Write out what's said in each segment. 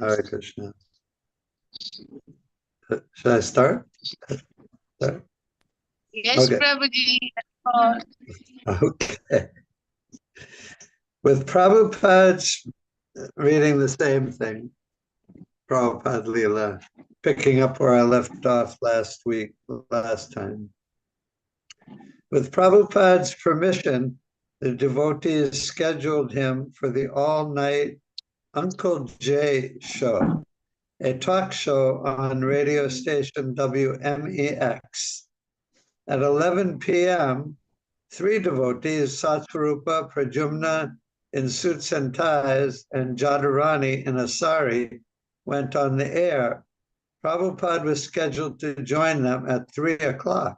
Hare Krishna. Should I start? Start? Yes, Okay. Prabhuji. Okay. With Prabhupada's reading the same thing, Prabhupada Leela, picking up where I left off last time. With Prabhupada's permission, the devotees scheduled him for the all-night Uncle Jay show, a talk show on radio station WMEX. At 11 p.m., three devotees, Satsvarupa, Pradyumna in suits and ties, and Jadharani in a sari, went on the air. Prabhupada was scheduled to join them at 3 o'clock.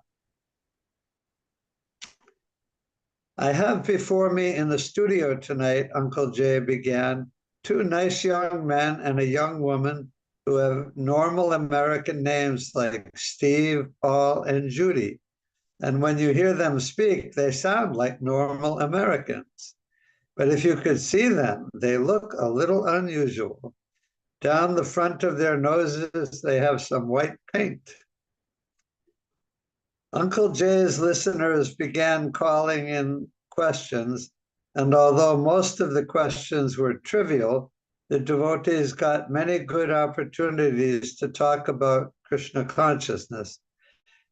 I have before me in the studio tonight, Uncle Jay began, two nice young men and a young woman who have normal American names like Steve, Paul, and Judy. And when you hear them speak, they sound like normal Americans. But if you could see them, they look a little unusual. Down the front of their noses, they have some white paint. Uncle Jay's listeners began calling in questions, and although most of the questions were trivial, the devotees got many good opportunities to talk about Krishna consciousness.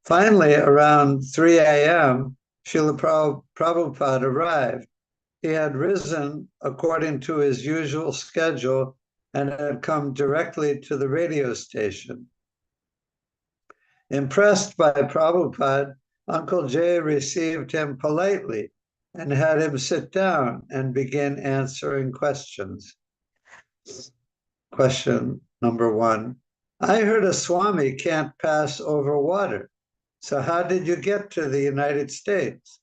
Finally, around 3 a.m., Srila Prabhupada arrived. He had risen according to his usual schedule and had come directly to the radio station. Impressed by Prabhupada, Uncle Jay received him politely and had him sit down and begin answering questions. Question number one, I heard a Swami can't pass over water. So how did you get to the United States?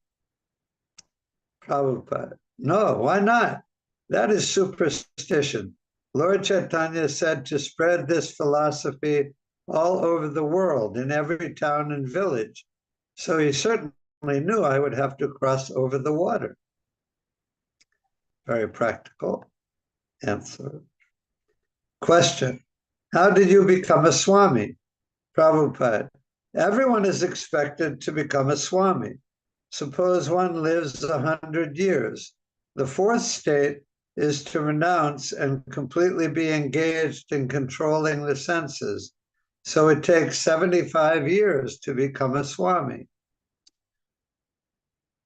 Prabhupada, no, why not? That is superstition. Lord Chaitanya said to spread this philosophy all over the world, in every town and village. So he certainly knew I would have to cross over the water. Very practical answer. Question, how did you become a Swami? Prabhupada, everyone is expected to become a Swami. Suppose one lives 100 years. The fourth state is to renounce and completely be engaged in controlling the senses. So it takes 75 years to become a Swami.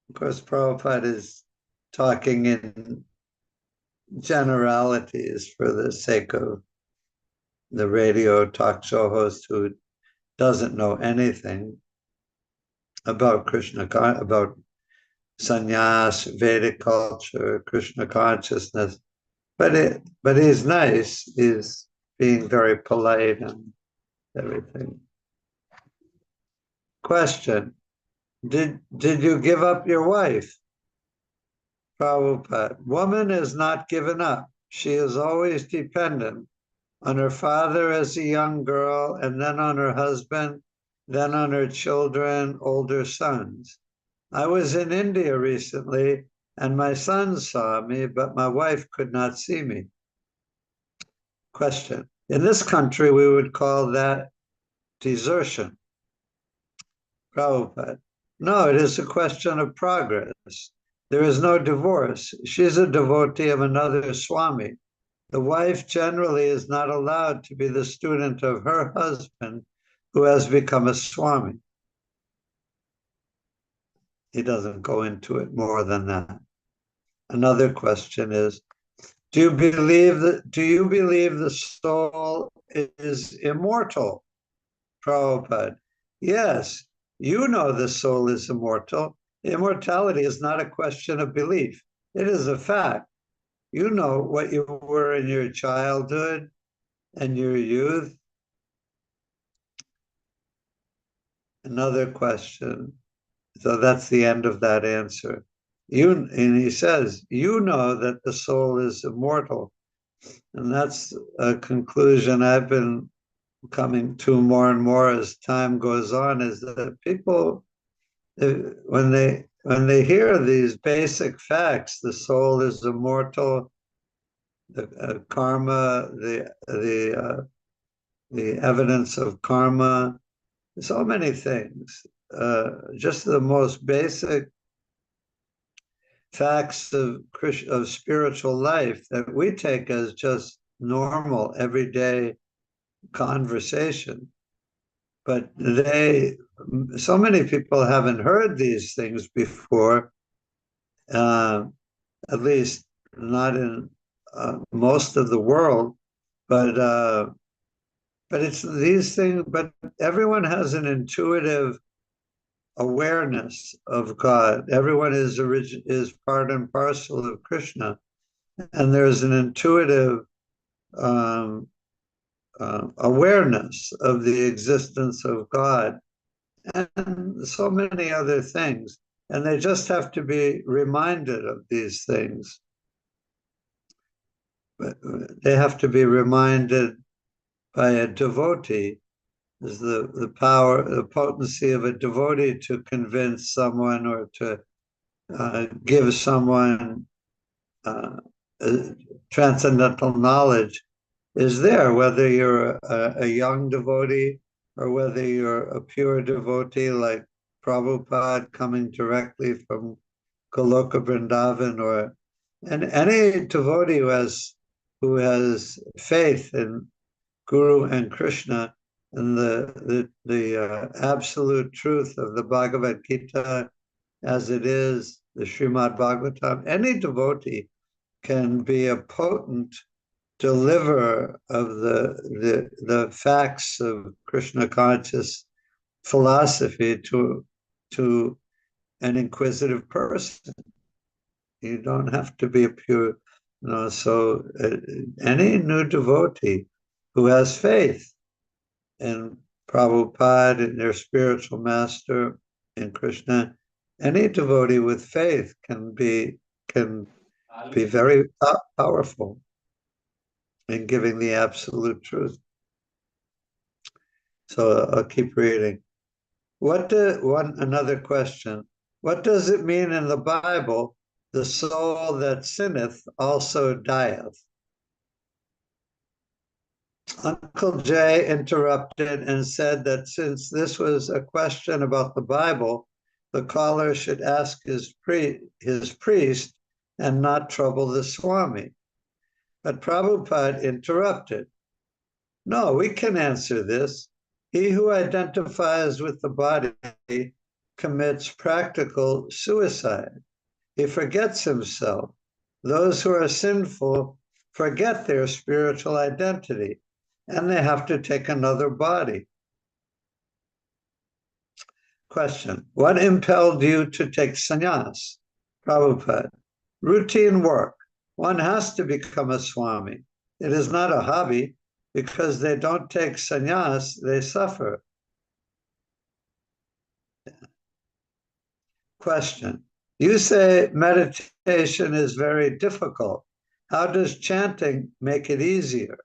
Of course, Prabhupada is talking in generalities for the sake of the radio talk show host who doesn't know anything about Krishna, about sannyas, Vedic culture, Krishna consciousness. But he's nice. He's being very polite and everything. Question, did you give up your wife? Prabhupada, woman is not given up. She is always dependent on her father as a young girl, and then on her husband, then on her children, older sons. I was in India recently, and my sons saw me, but my wife could not see me. Question, in this country, we would call that desertion. Prabhupada, no, it is a question of progress. There is no divorce. She's a devotee of another Swami. The wife generally is not allowed to be the student of her husband who has become a Swami. He doesn't go into it more than that. Another question is, do you believe the soul is immortal? Prabhupada, yes, you know the soul is immortal. Immortality is not a question of belief. It is a fact. You know what you were in your childhood and your youth. Another question. So that's the end of that answer. And he says, you know that the soul is immortal. And that's a conclusion I've been coming to more and more as time goes on, is that people, when they hear these basic facts, the soul is immortal, karma, the evidence of karma, so many things. Just the most basic facts of spiritual life that we take as just normal, everyday conversation. But so many people haven't heard these things before, at least not in most of the world. But it's these things. But everyone has an intuitive awareness of God. Everyone is part and parcel of Krishna, and there's an intuitive um, awareness of the existence of God, and so many other things. And they just have to be reminded of these things. They have to be reminded by a devotee. Is the power, the potency of a devotee to convince someone or to give someone transcendental knowledge is there, whether you're a young devotee or whether you're a pure devotee like Prabhupada coming directly from Goloka Vrindavan, and any devotee who has faith in Guru and Krishna and the absolute truth of the Bhagavad Gita as it is, the Srimad Bhagavatam. Any devotee can be a potent deliverer of the facts of Krishna conscious philosophy to an inquisitive person. You don't have to be a pure, so any new devotee who has faith in Prabhupada and their spiritual master in Krishna, any devotee with faith can be very powerful in giving the absolute truth. So I'll keep reading. Another question. What does it mean in the Bible, the soul that sinneth also dieth? Uncle Jay interrupted and said that since this was a question about the Bible, the caller should ask his priest and not trouble the Swami. But Prabhupada interrupted. No, we can answer this. He who identifies with the body commits practical suicide. He forgets himself. Those who are sinful forget their spiritual identity, and they have to take another body. Question. What impelled you to take sannyas? Prabhupada. Routine work. One has to become a Swami. It is not a hobby. Because they don't take sannyas, they suffer. Question. You say meditation is very difficult. How does chanting make it easier?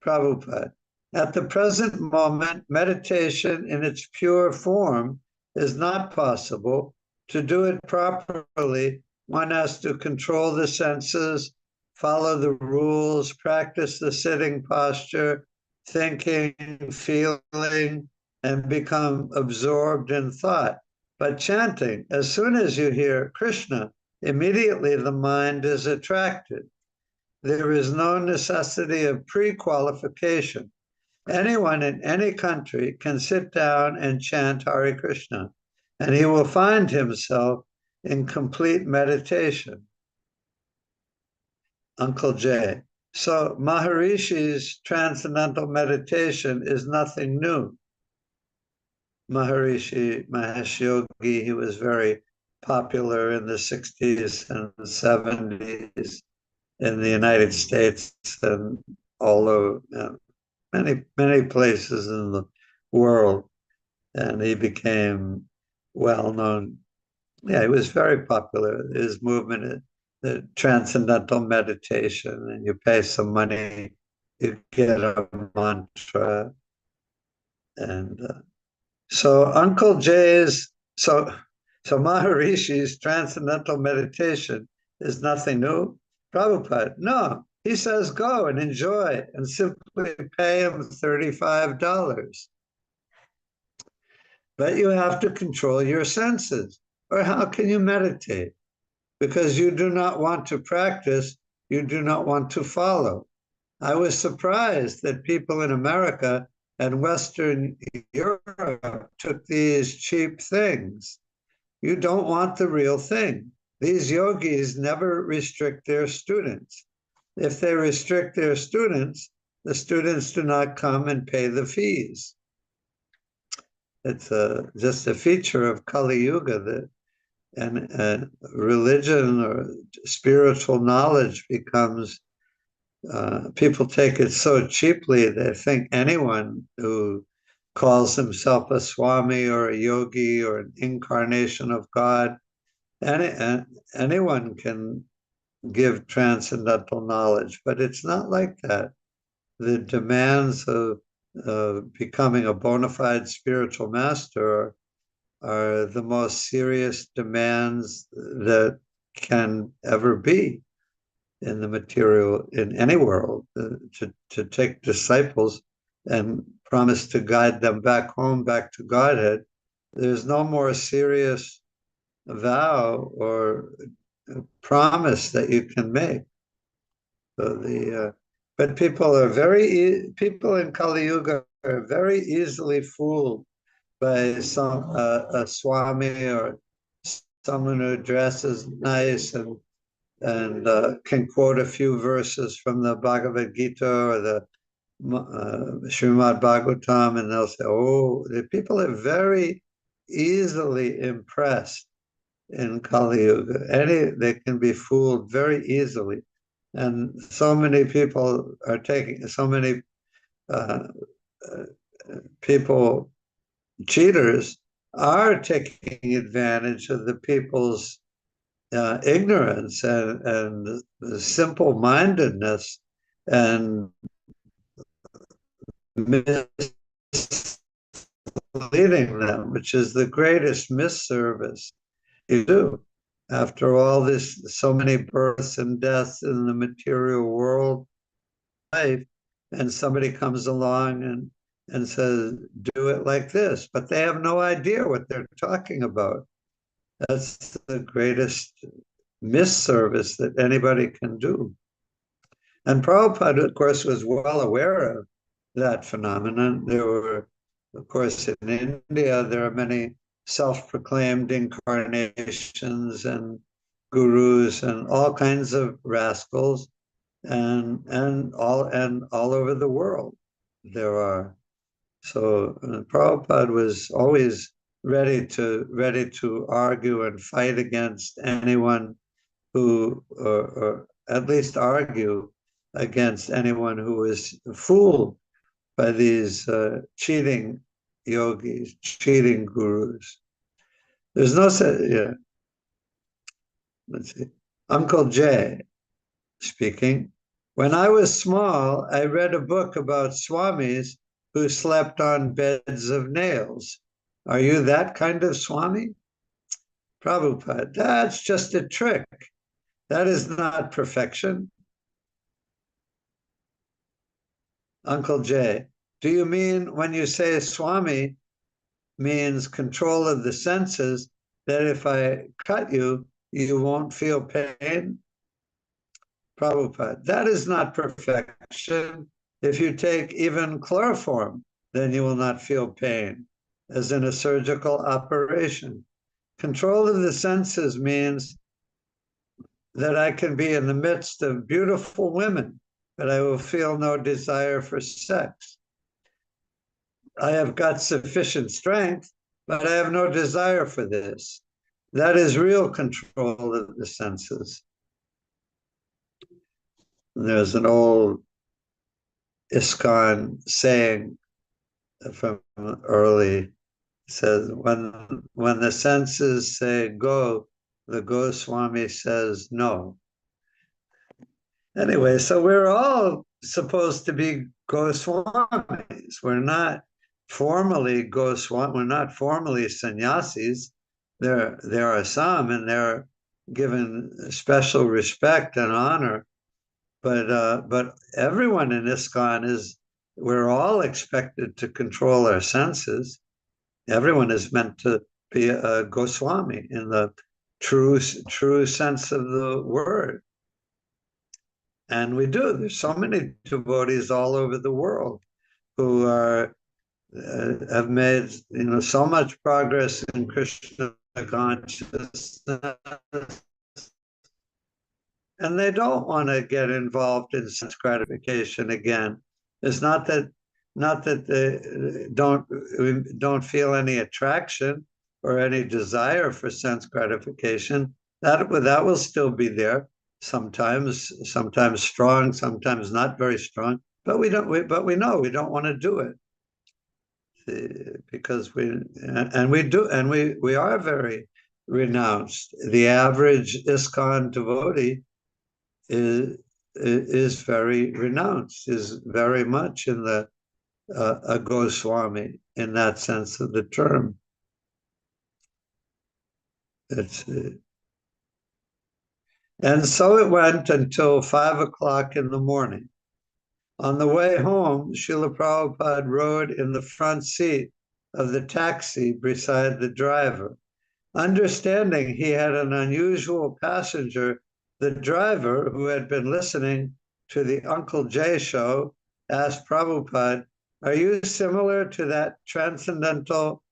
Prabhupada. At the present moment, meditation in its pure form is not possible. To do it properly, one has to control the senses, follow the rules, practice the sitting posture, thinking, feeling, and become absorbed in thought. But chanting, as soon as you hear Krishna, immediately the mind is attracted. There is no necessity of pre-qualification. Anyone in any country can sit down and chant Hare Krishna, and he will find himself in complete meditation. Uncle Jay. So Maharishi's transcendental meditation is nothing new. Maharishi Mahesh Yogi, he was very popular in the 60s and 70s in the United States and all over many places in the world. And he became well known. Yeah, he was very popular. His movement, the transcendental meditation, and you pay some money, you get a mantra. And so Uncle Jay's, so Maharishi's transcendental meditation is nothing new. Prabhupada, no. He says go and enjoy and simply pay him $35. But you have to control your senses. Or how can you meditate? Because you do not want to practice, you do not want to follow. I was surprised that people in America and Western Europe took these cheap things. You don't want the real thing. These yogis never restrict their students. If they restrict their students, the students do not come and pay the fees. It's just a feature of Kali Yuga that and religion or spiritual knowledge becomes, people take it so cheaply, they think anyone who calls himself a swami or a yogi or an incarnation of God, anyone can give transcendental knowledge, but it's not like that. The demands of becoming a bona fide spiritual master are the most serious demands that can ever be in the material, in any world, to take disciples and promise to guide them back home, back to Godhead. There's no more serious vow or promise that you can make. So but people in Kali Yuga are very easily fooled by some a swami or someone who dresses nice and can quote a few verses from the Bhagavad Gita or the Srimad Bhagavatam, and they'll say, "Oh, the people are very easily impressed in Kali Yuga. They can be fooled very easily, and so many people are taking so many uh, people." Cheaters are taking advantage of the people's ignorance and simple-mindedness and misleading them, which is the greatest misservice you do. After all this, so many births and deaths in the material world, life, and somebody comes along and says, do it like this, but they have no idea what they're talking about. That's the greatest misservice that anybody can do. And Prabhupada, of course, was well aware of that phenomenon. There were, of course, in India, there are many self-proclaimed incarnations and gurus and all kinds of rascals, and all over the world there are. So Prabhupada was always ready to argue and fight against anyone who, or at least argue against anyone who was fooled by these cheating yogis, cheating gurus. There's no yeah. Let's see. Uncle Jay speaking. When I was small, I read a book about swamis who slept on beds of nails. Are you that kind of swami? Prabhupada, that's just a trick. That is not perfection. Uncle Jay, do you mean when you say swami means control of the senses, that if I cut you, you won't feel pain? Prabhupada, that is not perfection. If you take even chloroform, then you will not feel pain, as in a surgical operation. Control of the senses means that I can be in the midst of beautiful women, but I will feel no desire for sex. I have got sufficient strength, but I have no desire for this. That is real control of the senses. There's an old ISKCON saying from early, says, when the senses say go, the Goswami says no. Anyway, so we're all supposed to be Goswamis. We're not formally Goswami, we're not formally sannyasis. There are some, and given special respect and honor. But everyone in ISKCON we're all expected to control our senses. Everyone is meant to be a Goswami in the true sense of the word. And we do. There's so many devotees all over the world who have made so much progress in Krishna consciousness, and they don't want to get involved in sense gratification again. It's not that they don't feel any attraction or any desire for sense gratification. That will still be there. Sometimes strong, sometimes not very strong. But we know we don't want to do it because we are very renounced. The average ISKCON devotee is very renounced, is very much in a Goswami in that sense of the term. And so it went until 5 o'clock in the morning. On the way home, Srila Prabhupada rode in the front seat of the taxi beside the driver. Understanding he had an unusual passenger, the driver, who had been listening to the Uncle Jay show, asked Prabhupada, "Are you similar to that transcendental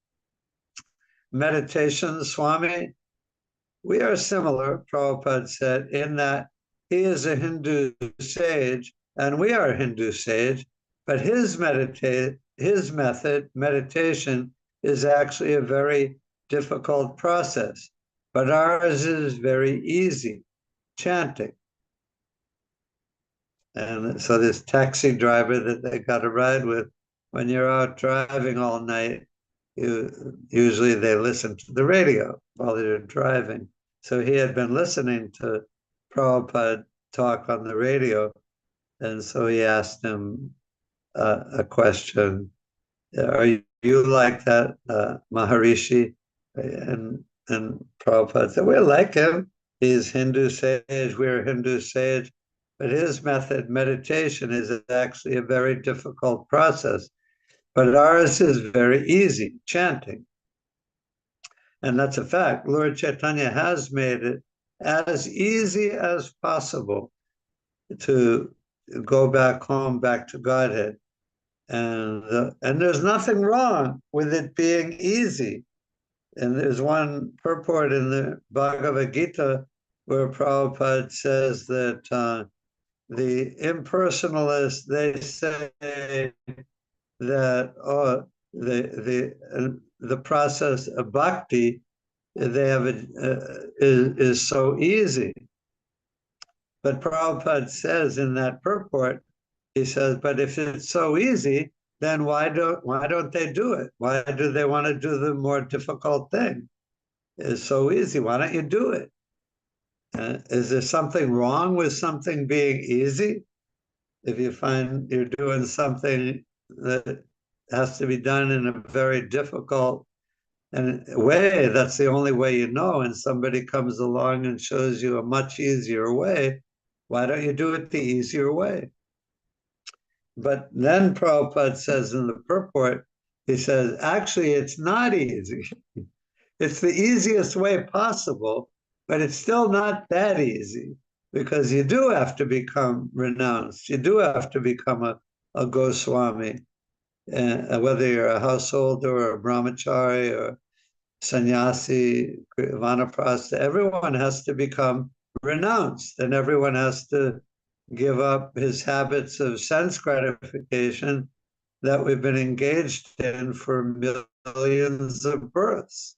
meditation Swami?" "We are similar," Prabhupada said, "in that he is a Hindu sage and we are a Hindu sage, but his method, meditation, is actually a very difficult process, but ours is very easy, chanting." And so this taxi driver that they got a ride with, when you're out driving all night, usually they listen to the radio while they're driving. So he had been listening to Prabhupada talk on the radio, and so he asked him a question: "Are you like that Maharishi?" And Prabhupada said, "We're like him. He's Hindu sage, we're Hindu sage, but his method, meditation, is actually a very difficult process. But ours is very easy, chanting." And that's a fact. Lord Chaitanya has made it as easy as possible to go back home, back to Godhead. And there's nothing wrong with it being easy. And there's one purport in the Bhagavad Gita where Prabhupada says that the impersonalists, they say that the process of bhakti they have is so easy. But Prabhupada says in that purport, he says, but if it's so easy, then why don't they do it? Why do they want to do the more difficult thing? It's so easy. Why don't you do it? Is there something wrong with something being easy? If you find you're doing something that has to be done in a very difficult way, that's the only way you know, and somebody comes along and shows you a much easier way, why don't you do it the easier way? But then Prabhupada says in the purport, he says, actually, it's not easy. It's the easiest way possible, but it's still not that easy because you do have to become renounced. You do have to become a Goswami, whether you're a householder or a brahmachari or sannyasi, vanaprastha, everyone has to become renounced and everyone has to give up his habits of sense gratification that we've been engaged in for millions of births.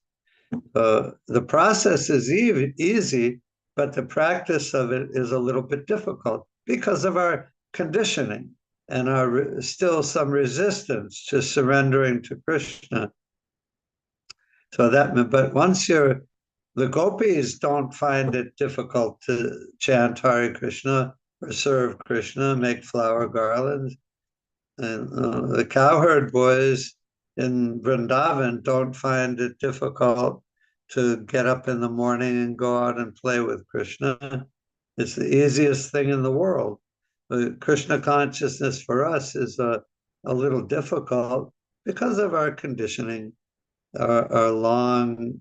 The process is easy, but the practice of it is a little bit difficult because of our conditioning and our still some resistance to surrendering to Krishna. But once the gopis don't find it difficult to chant Hare Krishna or serve Krishna, make flower garlands. And the cowherd boys in Vrindavan don't find it difficult to get up in the morning and go out and play with Krishna. It's the easiest thing in the world. Krishna consciousness for us is a little difficult because of our conditioning, our long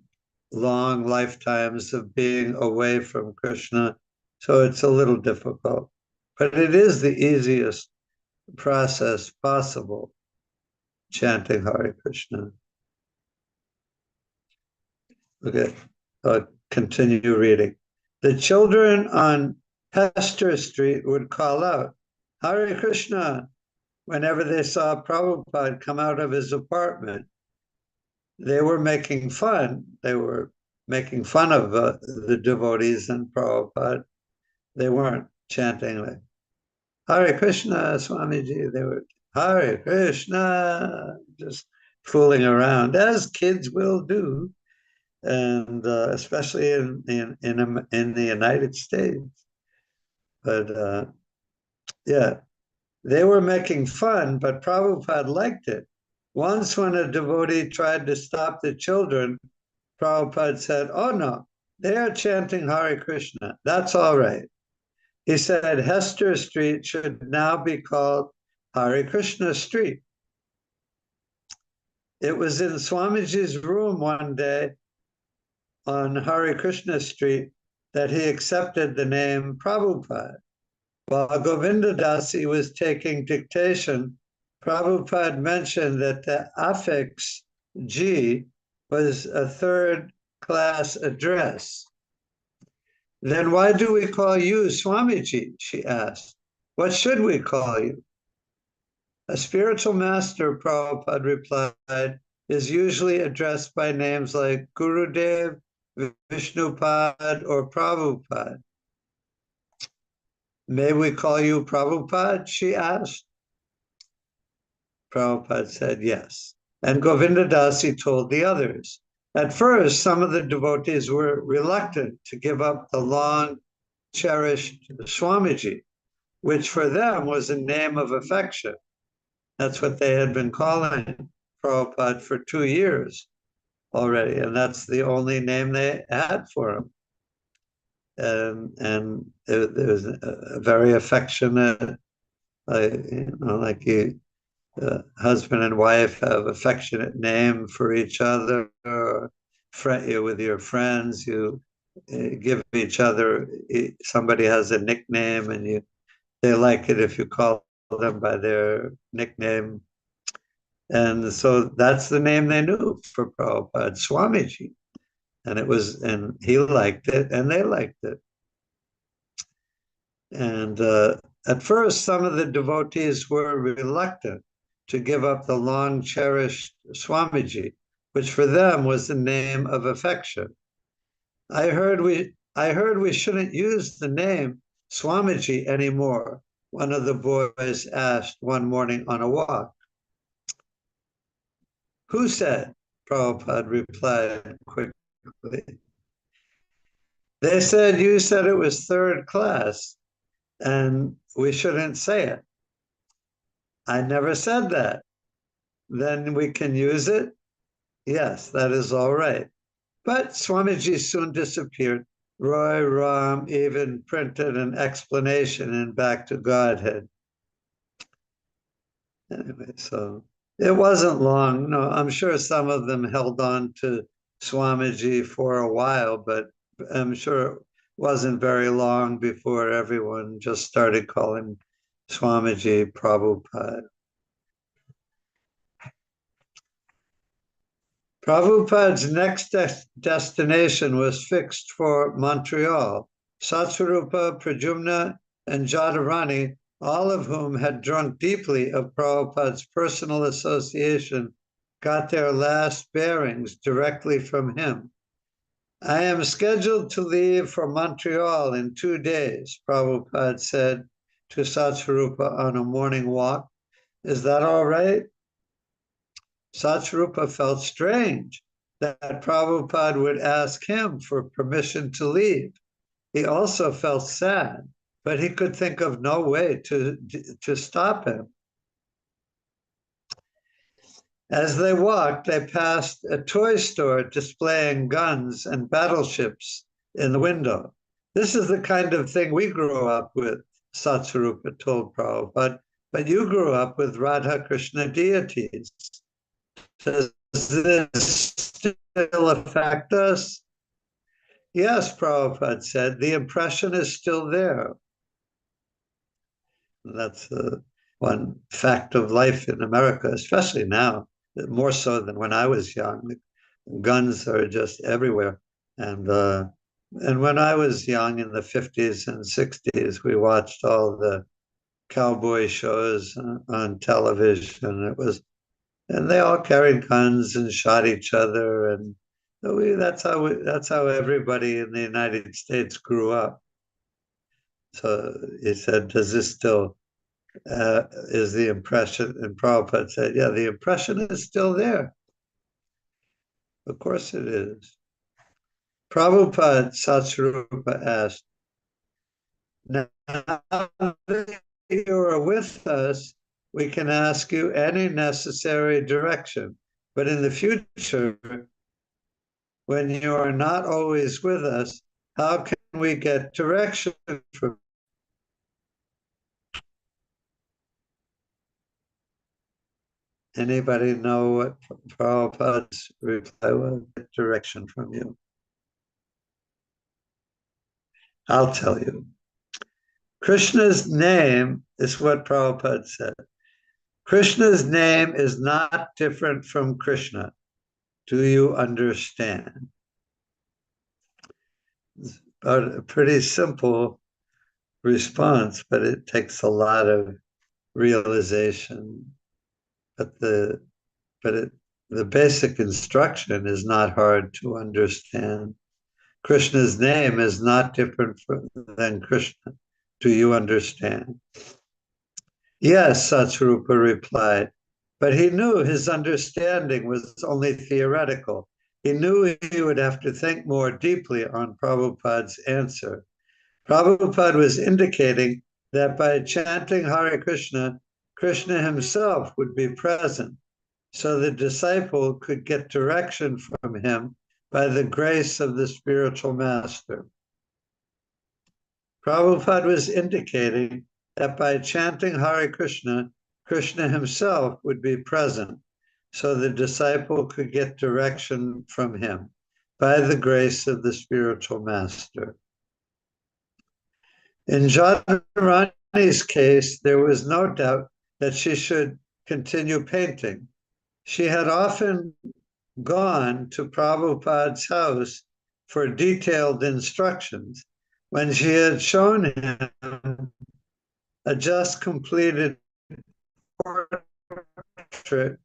lifetimes of being away from Krishna. So it's a little difficult, but it is the easiest process possible, chanting Hare Krishna. Okay, continue reading. The children on Hester Street would call out, Hare Krishna, whenever they saw Prabhupada come out of his apartment. They were making fun. They were making fun of the devotees and Prabhupada. They weren't chanting like, Hare Krishna, Swamiji. They were, Hare Krishna, just fooling around, as kids will do. And especially in the United States. But yeah, they were making fun, but Prabhupada liked it. Once when a devotee tried to stop the children, Prabhupada said, oh no, they are chanting Hare Krishna. That's all right. He said Hester Street should now be called Hare Krishna Street. It was in Swamiji's room one day on Hare Krishna Street that he accepted the name Prabhupada. While Govinda Dasi was taking dictation, Prabhupada mentioned that the affix G was a third-class address. Then why do we call you Swamiji? She asked. What should we call you? A spiritual master, Prabhupada replied, is usually addressed by names like Gurudev, Vishnupad, or Prabhupada. May we call you Prabhupada? She asked. Prabhupada said yes. And Govinda Dasi told the others. At first, some of the devotees were reluctant to give up the long cherished Swamiji, which for them was a name of affection. That's what they had been calling Prabhupada for 2 years already, and that's the only name they had for him. And it was a very affectionate, like you, husband and wife have affectionate name for each other. Or with your friends, you give each other. Somebody has a nickname, and they like it if you call them by their nickname. And so that's the name they knew for Prabhupada, Swamiji. And he liked it, and they liked it. And at first, some of the devotees were reluctant to give up the long cherished Swamiji, which for them was the name of affection. I heard we shouldn't use the name Swamiji anymore, one of the boys asked one morning on a walk. Who said? Prabhupada replied quickly. They said you said it was third class and we shouldn't say it. I never said that. Then we can use it? Yes, that is all right. But Swamiji soon disappeared. Roy Ram even printed an explanation in Back to Godhead. Anyway, so it wasn't long. No, I'm sure some of them held on to Swamiji for a while, but I'm sure it wasn't very long before everyone just started calling Swamiji Prabhupada. Prabhupada's next destination was fixed for Montreal. Satsvarupa, Pradyumna, and Jadharani, all of whom had drunk deeply of Prabhupada's personal association, got their last bearings directly from him. I am scheduled to leave for Montreal in 2 days, Prabhupada said to Satsvarupa on a morning walk. Is that all right? Satsvarupa felt strange that Prabhupada would ask him for permission to leave. He also felt sad, but he could think of no way to stop him. As they walked, they passed a toy store displaying guns and battleships in the window. This is the kind of thing we grew up with, Satsarupa told Prabhupada, but you grew up with Radha Krishna deities. Does this still affect us? Yes, Prabhupada said, the impression is still there. That's one fact of life in America, especially now, more so than when I was young. Guns are just everywhere. And when I was young in the 50s and 60s, we watched all the cowboy shows on television. And they all carried guns and shot each other. And that's how everybody in the United States grew up. So he said, does this still is the impression? And Prabhupada said, yeah, the impression is still there. Of course it is. Prabhupada Satsvarupa asked, now that you are with us, we can ask you any necessary direction. But in the future, when you are not always with us, how can we get direction from you? Anybody know what Prabhupada's reply was? Direction from you. I'll tell you. Krishna's name is what Prabhupada said. Krishna's name is not different from Krishna. Do you understand? It's a pretty simple response, but it takes a lot of realization. But the basic instruction is not hard to understand. Krishna's name is not different than Krishna. Do you understand? Yes, Satsvarupa replied, but he knew his understanding was only theoretical. He knew he would have to think more deeply on Prabhupada's answer. Prabhupada was indicating that by chanting Hare Krishna, Krishna himself would be present, so the disciple could get direction from him by the grace of the spiritual master. Prabhupada was indicating that by chanting Hare Krishna, Krishna himself would be present, so the disciple could get direction from him by the grace of the spiritual master. In Jadharani's case, there was no doubt that she should continue painting. She had often gone to Prabhupada's house for detailed instructions. When she had shown him a just completed portrait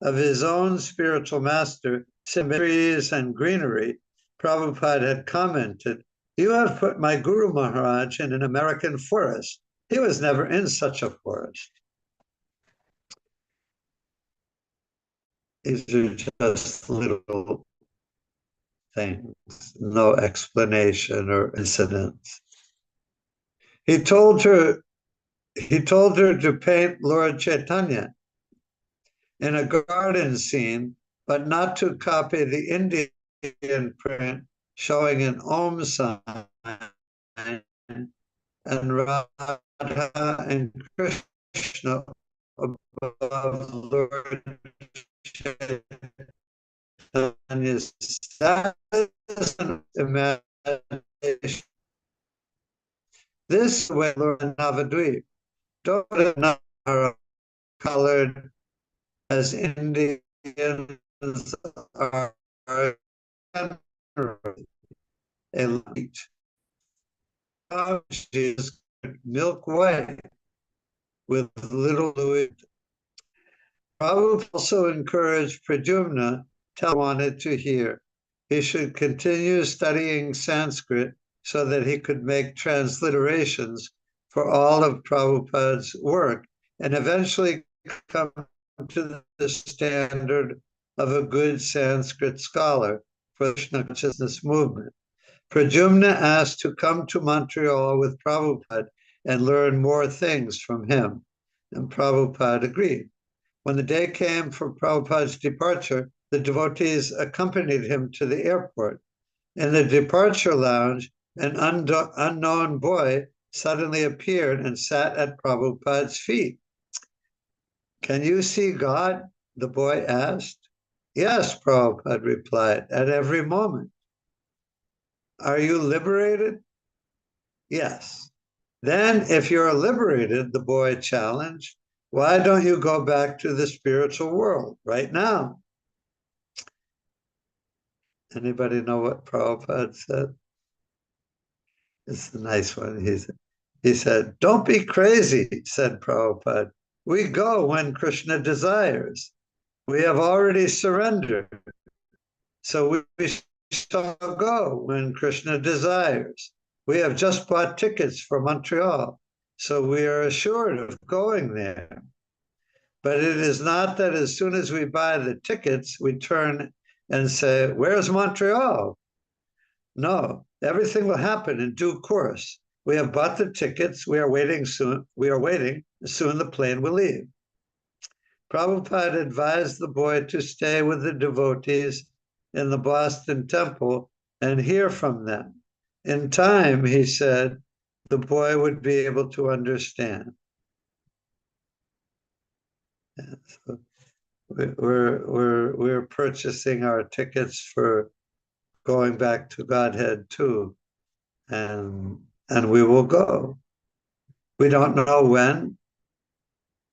of his own spiritual master, trees and greenery, Prabhupada had commented, you have put my Guru Maharaj in an American forest. He was never in such a forest. These are just little things, no explanation or incidents. He told her to paint Lord Chaitanya in a garden scene, but not to copy the Indian print showing an Om sign and Radha and Krishna above Lord Chaitanya's. That is an imagination. This way, Lord Navadvip, Dota are colored as Indians are elite. She is milk white with little fluid. Prabhupada also encouraged Pradyumna to wanted to hear. He should continue studying Sanskrit so that he could make transliterations for all of Prabhupada's work and eventually come to the standard of a good Sanskrit scholar for the Krishna consciousness movement. Pradyumna asked to come to Montreal with Prabhupada and learn more things from him, and Prabhupada agreed. When the day came for Prabhupada's departure, the devotees accompanied him to the airport. In the departure lounge, an unknown boy suddenly appeared and sat at Prabhupada's feet. "Can you see God?" the boy asked. "Yes," Prabhupada replied, "at every moment." "Are you liberated?" "Yes." "Then, if you're liberated," the boy challenged, "why don't you go back to the spiritual world right now?" Anybody know what Prabhupada said? It's a nice one. He said, "Don't be crazy," said Prabhupada. "We go when Krishna desires. We have already surrendered. So we shall go when Krishna desires. We have just bought tickets for Montreal, so we are assured of going there. But it is not that as soon as we buy the tickets, we turn and say, 'Where's Montreal?' No, everything will happen in due course. We have bought the tickets. We are waiting soon. Soon the plane will leave." Prabhupada advised the boy to stay with the devotees in the Boston temple and hear from them. In time, he said, the boy would be able to understand. And so we're purchasing our tickets for going back to Godhead too, and we will go. We don't know when,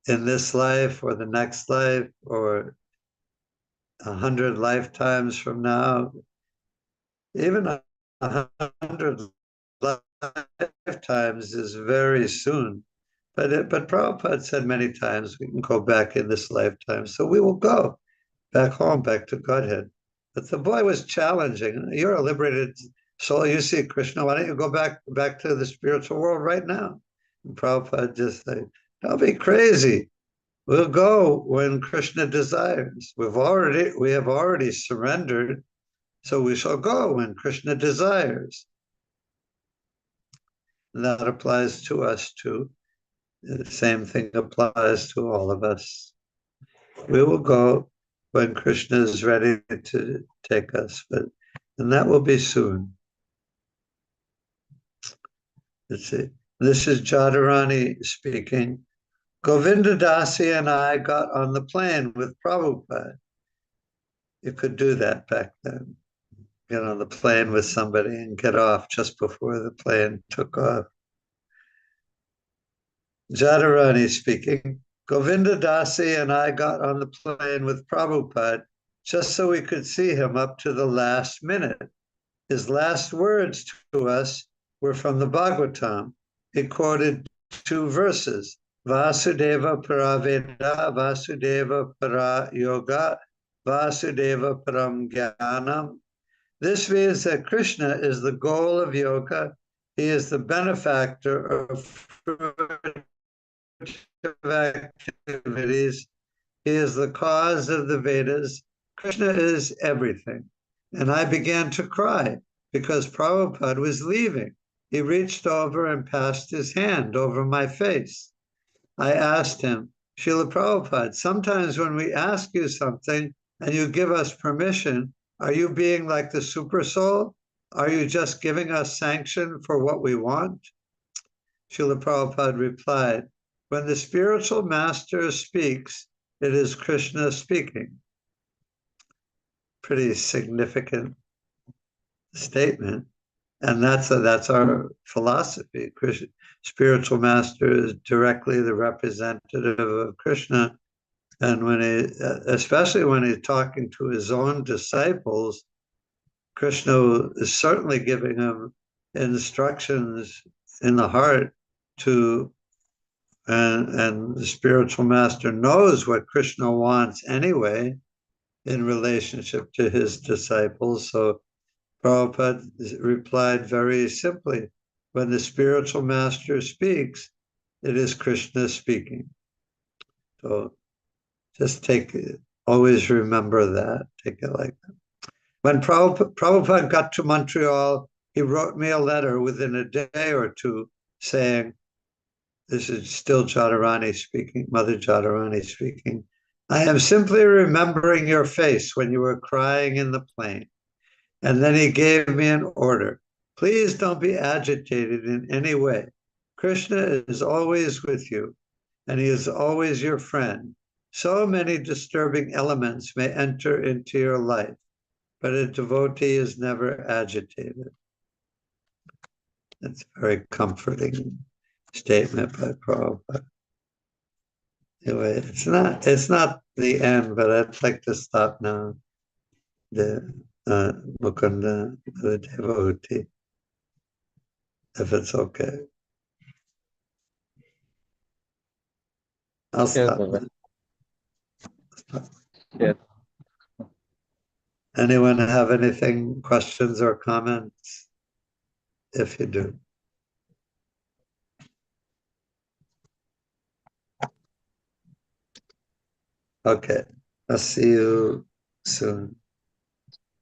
in this life or the next life or 100 lifetimes from now, even 100 lifetimes is very soon. But Prabhupada said many times we can go back in this lifetime. So we will go back home, back to Godhead. But the boy was challenging. "You're a liberated soul. You see Krishna. Why don't you go back to the spiritual world right now?" And Prabhupada just said, "Don't be crazy. We'll go when Krishna desires. We have already surrendered, so we shall go when Krishna desires." And that applies to us too. The same thing applies to all of us. We will go when Krishna is ready to take us, and that will be soon. Let's see. This is Jadharani speaking. "Govinda Dasi and I got on the plane with Prabhupada." You could do that back then. Get on the plane with somebody and get off just before the plane took off. Jadharani speaking. "Govinda Dasi and I got on the plane with Prabhupada just so we could see him up to the last minute. His last words to us were from the Bhagavatam. He quoted 2 verses, Vasudeva Paraveda, Vasudeva Para Yoga, Vasudeva Param Jnanam. This means that Krishna is the goal of yoga. He is the benefactor of activities. He is the cause of the Vedas. Krishna is everything." And I began to cry because Prabhupada was leaving. He reached over and passed his hand over my face. I asked him, "Srila Prabhupada, sometimes when we ask you something and you give us permission, are you being like the super soul? Are you just giving us sanction for what we want?" Srila Prabhupada replied, "When the spiritual master speaks, it is Krishna speaking." Pretty significant statement. And that's our philosophy. Spiritual master is directly the representative of Krishna. And especially when he's talking to his own disciples, Krishna is certainly giving him instructions in the heart and the spiritual master knows what Krishna wants anyway in relationship to his disciples. So Prabhupada replied very simply, when the spiritual master speaks, it is Krishna speaking. So just always remember that, take it like that. When Prabhupada got to Montreal, he wrote me a letter within a day or two saying, this is still Jadharani speaking, Mother Jadharani speaking, I am simply remembering your face when you were crying in the plane. And then he gave me an order. Please don't be agitated in any way. Krishna is always with you, and he is always your friend. So many disturbing elements may enter into your life, but a devotee is never agitated. That's a very comforting statement by Prabhupada. Anyway, it's not the end, but I'd like to stop now. The Mukunda, the devotee, if it's okay. I'll Yes, stop Baba. now. Yes. Anyone have anything, questions or comments? If you do. Okay, I'll see you soon.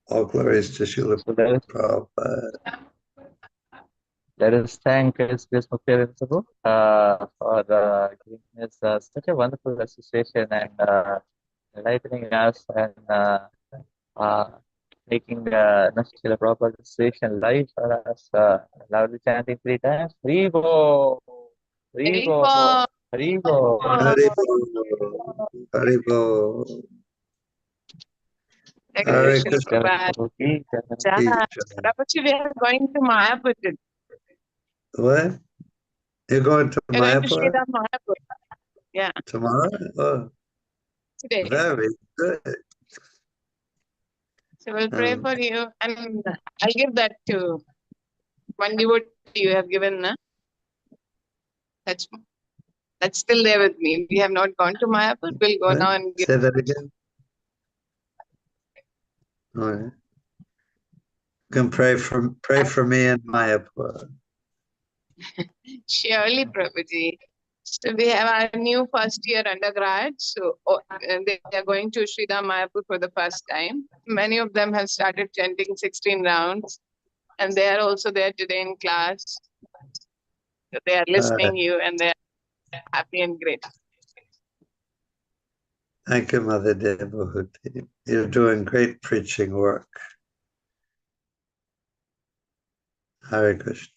All glories to Srila So Prabhupada. let us thank S.B.S. Mukherjee Prabhu for giving us such a wonderful association and enlightening us and uh, making Srila Prabhupada association live for us. Loudly chanting 3 times. Hribo, Hribo, Hribo. Haribo, Haribo, Hare Krishna Krishna. Prabhupada. Prabhuji, we are going to Mayapur today. What? You're going to We are going to Mayapur Sridham Mayapur. Yeah, tomorrow? Oh, today. very good. So we'll pray for you, and I'll give that to one devotee you have given. That's that's still there with me. We have not gone to Mayapur. We'll go What? now and give. Say that again. All right. You can pray for me in Mayapur. Surely, Prabhuji. So we have our new first year undergrad. So they are going to Sridham Mayapur for the first time. Many of them have started chanting 16 rounds, and they are also there today in class. So they are listening you, and they are happy and grateful. Thank you, Mother Devahuti. You're doing great preaching work. Hare Krishna.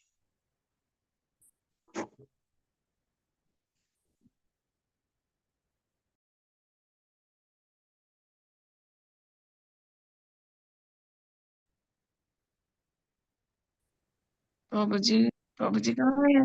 Prabhuji, Prabhuji कहाँ है?